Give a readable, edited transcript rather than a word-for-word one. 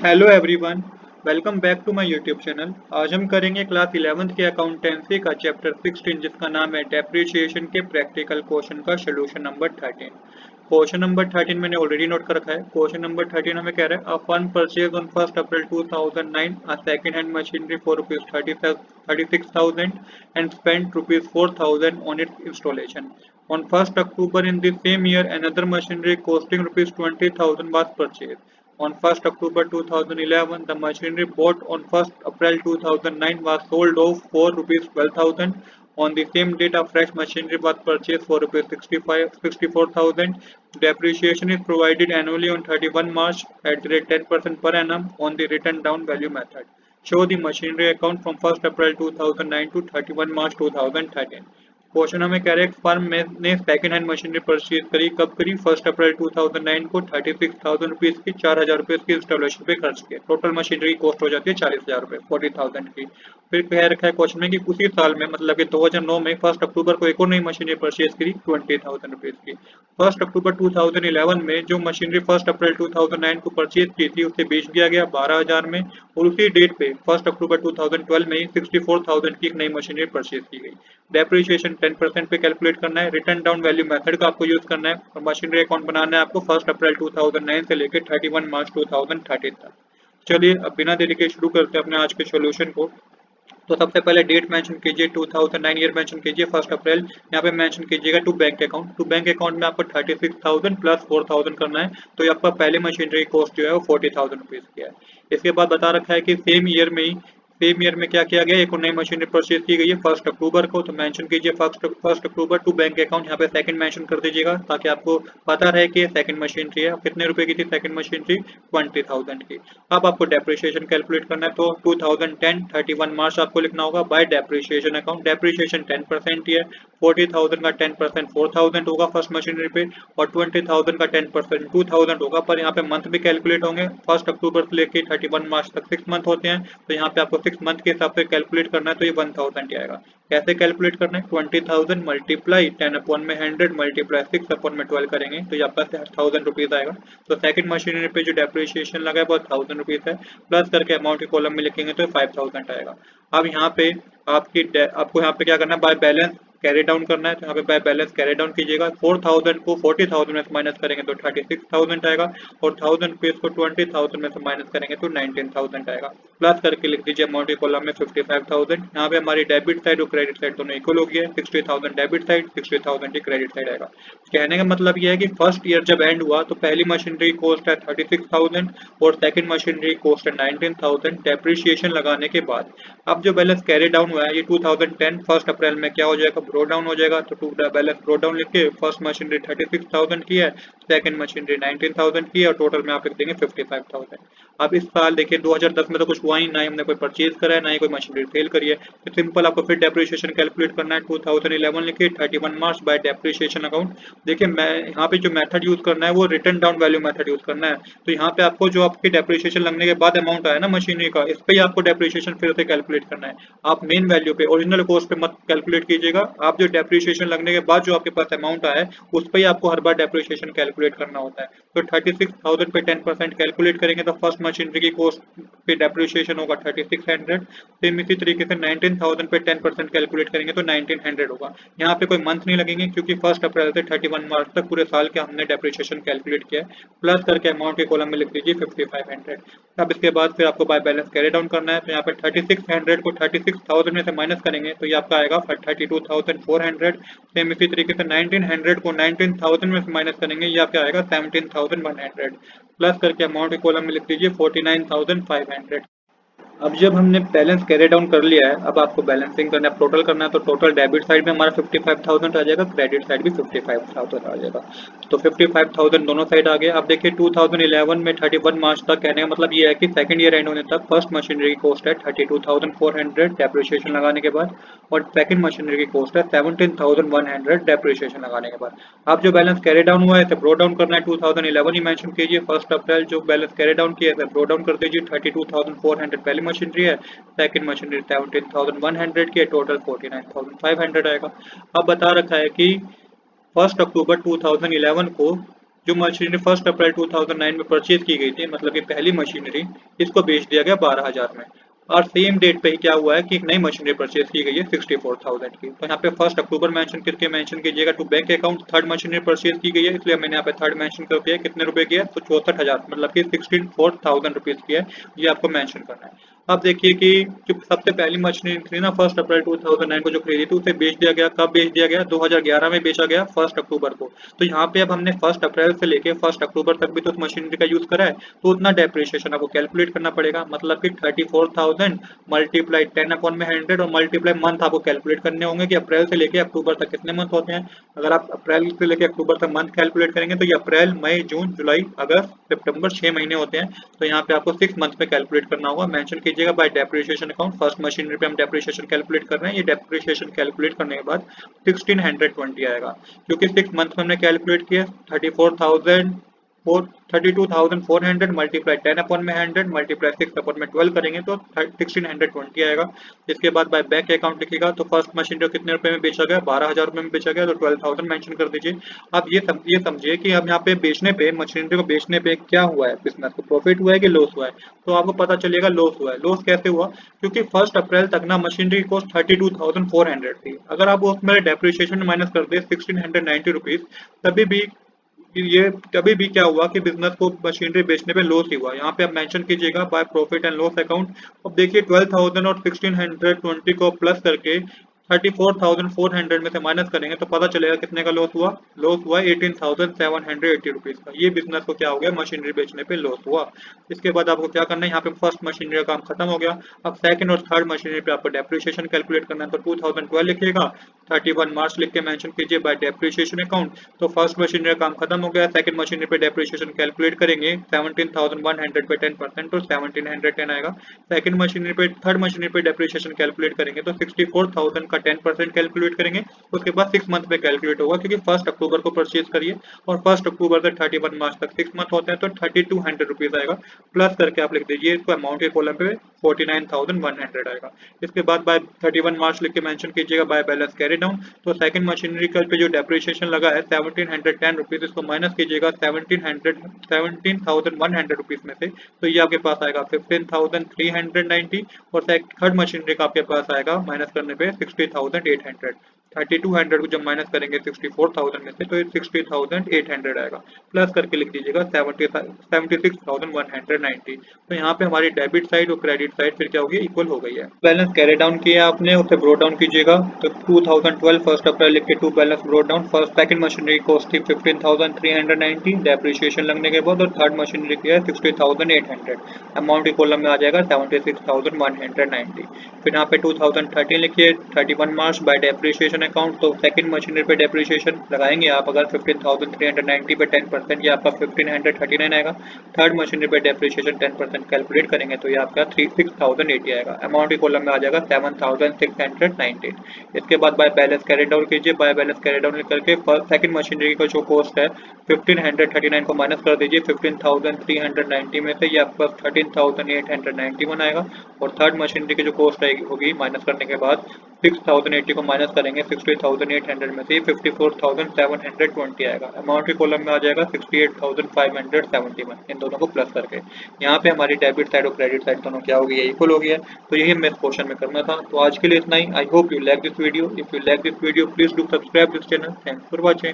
Hello everyone, welcome back to my YouTube channel. आज हम करेंगे क्लास 11th के अकाउंटेंसी का चैप्टर 16 जिसका नाम है डेप्रिसिएशन के प्रैक्टिकल क्वेश्चन का सोल्यूशन नंबर 13। क्वेश्चन नंबर 13 मैंने ऑलरेडी नोट कर रखा है। क्वेश्चन नंबर 13 हमें कह रहा है, a firm purchase on 1 April 2009 a second hand machinery for ₹36,000 and spent ₹4,000 on its installation. On 1st October in the same year, another machinery costing ₹20,000 was purchased. On 1st October 2011, the machinery bought on 1st April 2009 was sold off for ₹12,000. On the same date, a fresh machinery was purchased for ₹64,000. Depreciation is provided annually on 31 March at the rate 10% per annum on the written down value method. Show the machinery account from 1st April 2009 to 31 March 2013. Question हमें कह रहे हैं firm ने second hand machinery purchase करी, कब करी? 1 अप्रैल 2009 को 36,000 rupees की, 4,000 रुपीज की इंस्टॉलेशन पे खर्च किया। टोटल मशीनरी की कॉस्ट हो जाती है 40,000 रुपए, 40,000 की। फिर कह रखा है क्वेश्चन में कि उसी साल में मतलब कि 2009 में 1 अक्टूबर को एक और नई मशीनरी परचेज करी 20,000 रुपीज की। 1 अक्टूबर 2011 में जो मशीनरी 1 अप्रैल 2009 को परचेज की थी उसे बेच दिया गया 12,000 में, और उसी डेट पे 1 अक्टूबर 2012 में ही 64,000 की एक नई मशीनरी परचेज की गई। डेप्रिसिएशन 10% पे कैलकुलेट करना है। रिटर्न डाउन वैल्यू मेथड का आपको यूज करना है और मशीनरी अकाउंट बनाना है आपको 1 अप्रैल 2009 से लेकर 31 मार्च 2013 तक। चलिए अब बिना देरी के शुरू करते हैं अपने आज के सॉल्यूशन को। तो सबसे पहले डेट मेंशन कीजिए, 2009 ईयर मेंशन कीजिए, 1 अप्रैल। यहाँ पे मेंशन कीजिएगा to bank account. To bank account में आपको 36,000 प्लस 4,000 करना है। तो ये आपका पहले मशीनरी कॉस्ट जो है वो 40,000 रुपीज की है। इसके बाद बता रखा है कि सेम ईयर में क्या किया गया, एक और नई मशीनरी परचेज की गई है 1 अक्टूबर को। तो मेंशन कीजिए 1 अक्टूबर टू बैंक अकाउंट, यहाँ पे सेकंड मेंशन कर दीजिएगा ताकि आपको पता रहे कि सेकंड मशीनरी है। कितने रुपए की थी सेकंड मशीनरी? 20,000 की। अब आपको डेप्रिसिएशन कैलकुलेट करना है, तो 2010 31 मार्च आपको लिखना होगा बाय डेप्रिसिएशन अकाउंट। डेप्रिसिएशन 10% ही है। 40,000 का 10% 4,000 होगा फर्स्ट मशीनरी पे, और 20,000 का 10% 2,000 होगा। पर यहाँ पे मंथ भी कैलकुलेट होंगे। 1 अक्टूबर से लेके 31 मार्च तक 6 मंथ होते हैं, तो यहाँ पे आपको 6 मंथ के हिसाब से कैलकुलेट करना है। तो ये 1,000 ही आएगा। कैसे कैलकुलेट करना है? 20,000 मल्टीप्लाई 10 अपॉन में 100 मल्टीप्लाई 6 अपॉन में 12 करेंगे तो ये आपका 1,000 रुपीज आएगा। तो सेकंड मशीनरी पे जो डेप्रिसिएशन लगा है वो 1,000 रुपीज है। प्लस करके अमाउंट के कॉलम में लिखेंगे तो 5,000 आएगा। अब यहाँ पे आपको यहाँ पे क्या करना है, बाय बैलेंस कैरी डाउन करना है। तो यहाँ पे बाय बैलेंस कैरी डाउन कीजिएगा। 4,000 को 40,000 में से माइनस करेंगे तो 36,000 आएगा, और 1,000 रुपीज को 20,000 में से माइनस करेंगे तो 19,000 आएगा। प्लस करके लिख दीजिए अमाउंट के कॉलम में 55,000। यहाँ पे हमारी डेबिट साइड और क्रेडिट साइड दोनों इक्वल हो गया है। 60,000 डेबिट साइड, 60,000 की क्रेडिट साइड आएगा। कहने का मतलब यह है कि फर्स्ट ईयर जब एंड हुआ तो पहली मशीनरी कॉस्ट है 36,000 और सेकंड मशीनरी कॉस्ट है 19,000 डेप्रिसिएशन लगाने के बाद। अब जो बैलेंस कैरी डाउन हुआ है ये 2010 फर्स्ट अप्रैल में क्या हो जाएगा, ब्रो डाउन हो जाएगा। तो बैलेंस ब्रो डाउन लिख के फर्स्ट मशीनरी 36,000 की है, सेकंड मशीनरी 19,000 की है, और टोटल में आप लिख देंगे 55,000। अब इस साल देखिए 2010 में तो कुछ हुआ ही ना ही हमने कोई परचेज करा है ना ही कोई मशीनरी सेल करी है। तो सिंपल आपको फिर डेप्रिसिएशन कैलकुलेट करना है। 2011 लिखिए 31 मार्च बाय डेप्रिसिएशन अकाउंट। देखिए मैं यहाँ पे जो मेथड यूज करना है वो return down value method use करना है। तो यहाँ पे आपको जो आपकी डेप्रिसिएशन लगने के बाद अमाउंट आया ना मशीनरी का, इस पे ही आपको डेप्रिसिएशन फिर से कैलकुलेट करना है। आप मेन वैल्यू पे ओरिजिनल कॉस्ट पे मत कैलकुलेट कीजिएगा। आप जो डेप्रिसिएशन लगने के बाद जो आपके पास अमाउंट आया है उस पे ही आपको हर बार डेप्रिसिएशन कैलकुलेट करना होता है। तो 36,000 पे 10% कैलकुलेट करेंगे तो फर्स्ट मशीनरी की कॉस्ट पे डेप्रिसिएशन होगा 3600। सेम इसी तरीके से 19,000 पे 10% कैलकुलेट करेंगे तो 1900 होगा। यहाँ पे कोई मंथ नहीं लगेंगे क्योंकि 1 अप्रैल से 31 मार्च तक पूरे साल के हमने डेप्रिसिएशन कैलकुलेट किया है। प्लस करके अमाउंट के कॉलम में लिख दीजिए 5500। अब इसके बाद फिर आपको बाय बैलेंस कैरी डाउन करना है। तो यहाँ पे 3600 को 36,000 में से माइनस करेंगे तो ये आपका आएगा 32,400। सेम इसी तरीके से 1900 को 19,000 में से माइनस करेंगे, ये आपका आएगा 17,100। प्लस करके अमाउंट के कॉलम में लिख दीजिए 49,500। अब जब हमने बैलेंस कैरी डाउन कर लिया है, अब आपको बैलेंसिंग करना है, टोटल करना है। तो टोटल डेबिट साइड में हमारा 55,000 आ जाएगा, क्रेडिट साइड भी 55,000 आ जाएगा। तो 55,000 दोनों साइड आ गए। अब देखिए 2011 में 31 मार्च तक, कहने का मतलब ये है कि सेकंड ईयर एंड होने तक फर्स्ट मशीनरी की कॉस्ट है 32,400 डेप्रिसिएशन लगाने के बाद, और सेकंड मशीनरी की कॉस्ट है 17,100 डेप्रिसिएशन लगाने के बाद। अब जो बैलेंस कैरी डाउन हुआ है इसे ब्रो डाउन करना है। 2011 ही मेंशन कीजिए। 1 अप्रैल जो बैलेंस कैरी डाउन किया है ब्रो डाउन कर दीजिए। 32,400 पहली मशीनरी है, सेकंड मशीनरी 17,100 की है, टोटल 49,500 आएगा। अब बता रखा है कि 1 अक्टूबर 2011 को जो मशीनरी 1 अप्रैल 2009 में परचेज की गई थी, मतलब कि पहली मशीनरी, इसको बेच दिया गया 12,000 में। और सेम डेट पे ही क्या हुआ है कि एक नई मशीनरी परचेज की गई है 64,000 की। तो यहाँ पे 1 अक्टूबर मेंशन करके मेंशन कीजिएगा to bank account. Third machinery purchase की गई है, इसलिए मैंने यहाँ पे थर्ड मेंशन कर दिया। कितने रुपए की है? तो 64,000, मतलब कि 64,000 रुपीज की है। ये आपको मेंशन करना है। अब देखिए कि जो सबसे पहली मशीनरी थी ना 1 अप्रैल 2009 को जो खरीदी थी, उसे बेच दिया गया। कब बेच दिया गया? 2011 में बेचा गया 1 अक्टूबर को। तो यहाँ पे अब हमने 1 अप्रैल से लेके 1 अक्टूबर तक भी तो उस मशीनरी का यूज करा है, तो उतना डेप्रिसिएशन आपको कैलकुलेट करना पड़ेगा। मतलब कि 34,000 मल्टीप्लाई 10/100 और मल्टीप्लाई मंथ आपको कैलकुलेट करने होंगे कि अप्रैल से लेके अक्टूबर तक कितने मंथ होते हैं। अगर आप अप्रैल से लेके अक्टूबर तक मंथ कैलकुलेट करेंगे तो ये अप्रैल, मई, जून, जुलाई, अगस्त, सितंबर 6 महीने होते हैं। तो यहाँ पे आपको 6 मंथ पे कैलकुलेट करना होगा। मेंशन कीजिएगा bye depreciation account. First machinery पे हम डेप्रिसिएशन कैलकुलेट कर रहे हैं। ये डेप्रिसिएशन कैलकुलेट करने के बाद 1620 आएगा, क्योंकि 6 मंथ में हमने कैलकुलेट किया। 32,400 मल्टीप्लाई 10/100 मल्टीप्लाई 6/12 करेंगे तो 1620 आएगा। इसके बाद बाय बैंक अकाउंट लिखिएगा। तो फर्स्ट मशीन जो कितने रुपए में बेचा गया? 12,000 रुपए में बेचा गया, तो 12,000 मेंशन कर दीजिए। अब ये समझिए कि हम यहाँ पे बेचने पे, मशीनरी को बेचने पे क्या हुआ है, बिजनेस को प्रॉफिट हुआ है कि लॉस हुआ है? तो आपको पता चलेगा लॉस हुआ है। लॉस कैसे हुआ? क्योंकि 1 अप्रैल तक ना मशीनरी की कॉस्ट 32,400 थी। अगर आप उसमें डेप्रिसिएशन माइनस कर दे 1690 रुपीज, तभी भी ये कभी भी क्या हुआ कि बिजनेस को मशीनरी बेचने पे लॉस ही हुआ। यहाँ पे आप मेंशन कीजिएगा by profit and loss account. अब देखिए 12,000 और 1620 को प्लस करके 34,400 में से माइनस करेंगे तो पता चलेगा कितने का लॉस हुआ। लॉस हुआ 18,780 रुपीज का। ये बिजनेस को क्या हो गया? मशीनरी बेचने पे लॉस हुआ। इसके बाद आपको क्या करना है, यहाँ पे फर्स्ट मशीनरी का काम खत्म हो गया। अब सेकंड और थर्ड मशीनरी पे आपको डेप्रिसिएशन कैलकुलेट करना है। तो 2012 लिखिएगा, 31 मार्च लिख के मेंशन कीजिए बाय डेप्रिसिएशन अकाउंट। तो फर्स्ट मशीनरी का काम खत्म हो गया। सेकंड मशीनरी पे डेप्रिसिएशन कैलकुलेट करेंगे 17,100 पे 10% तो 1710 आएगा। सेकंड मशीनरी पे, थर्ड मशीनरी पे डेप्रिसिएशन कैलकुलेट करेंगे तो 64,000 का 10% कैलकुलेट करेंगे। उसके बाद 6 मंथ पे कैलकुलेट होगा, क्योंकि 1 अक्टूबर को परचेज करिए और 1 अक्टूबर से 31 मार्च तक 6 मंथ होते हैं, तो 3200 रुपीज आएगा। प्लस करके आप लिख दीजिए इसको अमाउंट के कॉलम पे 49,100 आएगा। इसके बाद बाय 31 मार्च लिख के मेंशन कीजिएगा बाय बैलेंस कैरी डाउन। तो सेकंड मशीनरी का पे जो डेप्रिसिएशन लगा है 1710 रुपीज, इसको माइनस कीजिएगा 17,100 रुपीज में से, तो ये आपके पास आएगा 15,390। और थर्ड मशीनरी का आपके पास आएगा माइनस करने पे 60,800। 3200 को जब माइनस करेंगे 64,000 में से तो 60,800 आएगा। प्लस करके लिख दीजिएगा 76,190। तो यहाँ पे हमारी डेबिट साइड और क्रेडिट साइड फिर क्या होगी? इक्वल हो गई है। बैलेंस कैरी डाउन किया आपने, उसे ब्रो डाउन कीजिएगा। तो 2012 1 अप्रैल लिख के to balance brought down. First second machinery cost थी 15,390 डेप्रिसिएशन लगने के बाद, और थर्ड मशीनरी की है 60,800। अमाउंट के कॉलम में आ जाएगा 76,190। फिर यहाँ पे 2013 लिखिए, 31 मार्च बाय डेप्रिसिएशन अकाउंट। तो सेकंड मशीनरी पे डेप्रिसिएशन लगाएंगे आप अगर 15,390 पे 10%, ये आपका 1539 आएगा। थर्ड मशीनरी पे डेप्रिसिएशन 10% कैलकुलेट करेंगे तो ये आपका 36,080 आएगा। अमाउंट के कॉलम में आ जाएगा 7,619। इसके बाद बाय बैलेंस कैरी डाउन कीजिए। बाय बैलेंस कैरी डाउन करके सेकंड मशीनरी का जो कॉस्ट है 1539 को माइनस कर दीजिए 15,390 में से, ये आपका 13,891 आएगा। और थर्ड मशीनरी की जो कॉस्ट होगी माइनस करने के बाद 6,080 को माइनस करेंगे 60,800 में से 54,720 आएगा। अमाउंट के कॉलम में आ जाएगा 68,571, इन दोनों को प्लस करके। यहाँ पे हमारी डेबिट साइड और क्रेडिट साइड दोनों क्या हो गई है? इक्वल हो गई है। तो यही हमें इस क्वेश्चन में करना था। तो आज के लिए इतना ही। I hope you like this video. If you like this video please do subscribe this channel. Thanks for watching.